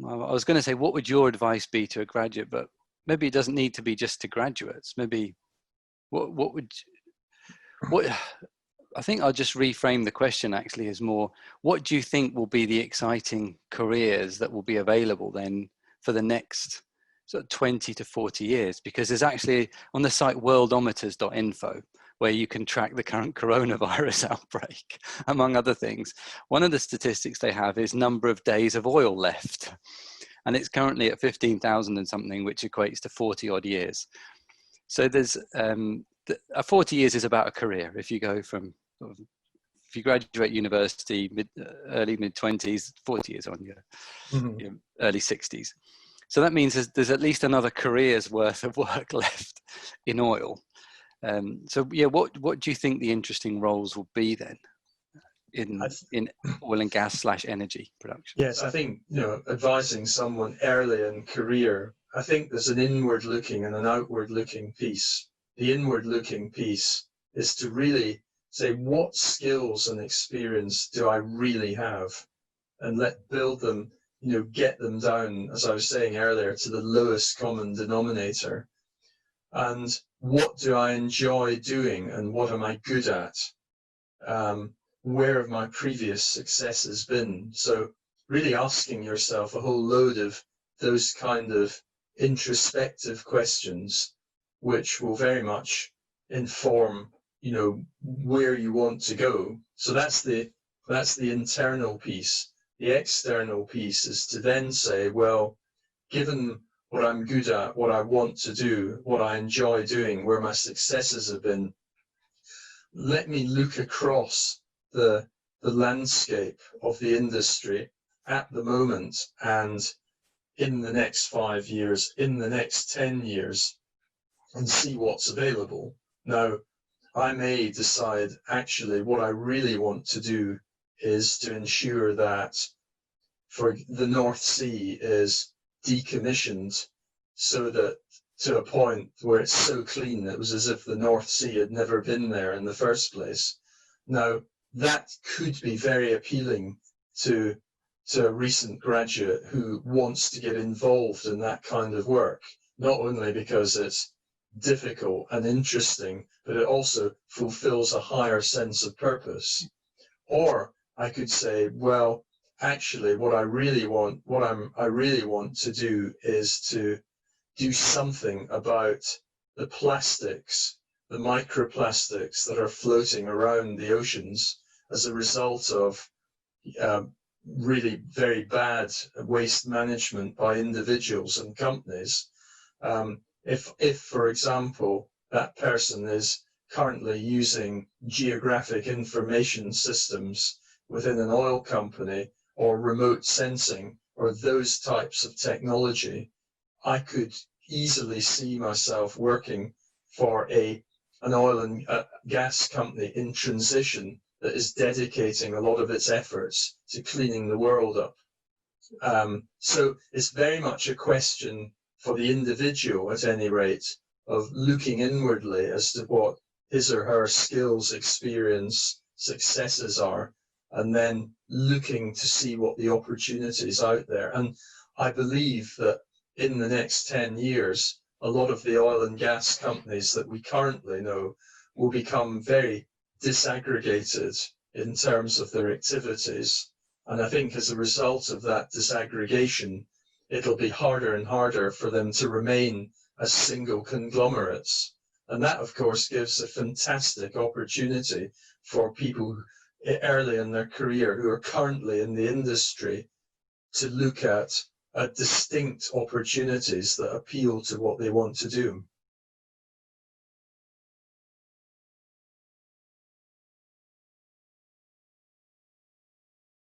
I was going to say, what would your advice be to a graduate? But maybe it doesn't need to be just to graduates. Maybe what I think I'll just reframe the question actually as more, what do you think will be the exciting careers that will be available then for the next sort of 20 to 40 years? Because there's actually on the site worldometers.info where you can track the current coronavirus outbreak, among other things. One of the statistics they have is number of days of oil left. And it's currently at 15,000 and something, which equates to 40 odd years. So there's 40 years is about a career. If you go from, if you graduate university early mid-20s, 40 years on your early 60s. So that means there's at least another career's worth of work left in oil. So yeah, what do you think the interesting roles will be then in oil and gas / energy production? Yes, I think, advising someone early in career, I think there's an inward looking and an outward looking piece. The inward looking piece is to really say, what skills and experience do I really have? And build them, get them down, as I was saying earlier, to the lowest common denominator. And what do I enjoy doing and what am I good at? Where have my previous successes been? So really asking yourself a whole load of those kind of introspective questions, which will very much inform, where you want to go. So that's the internal piece. The external piece is to then say, well, given what I'm good at, what I want to do, what I enjoy doing, where my successes have been, let me look across the landscape of the industry at the moment and in the next 5 years, in the next 10 years, and see what's available. Now, I may decide actually what I really want to do is to ensure that for the North Sea is decommissioned so that to a point where it's so clean it was as if the North Sea had never been there in the first place. Now, that could be very appealing to a recent graduate who wants to get involved in that kind of work, not only because it's difficult and interesting, but it also fulfills a higher sense of purpose. Or I could say, well, actually what I really want to do is to do something about the plastics, the microplastics that are floating around the oceans as a result of really very bad waste management by individuals and companies. If, for example, that person is currently using geographic information systems within an oil company or remote sensing or those types of technology, I could easily see myself working for an oil and gas company in transition that is dedicating a lot of its efforts to cleaning the world up. So it's very much a question for the individual, at any rate, of looking inwardly as to what his or her skills, experience, successes are, and then looking to see what the opportunities out there. And I believe that in the next 10 years, a lot of the oil and gas companies that we currently know will become very disaggregated in terms of their activities. And I think as a result of that disaggregation, it'll be harder and harder for them to remain as single conglomerates. And that, of course, gives a fantastic opportunity for people early in their career who are currently in the industry to look at distinct opportunities that appeal to what they want to do.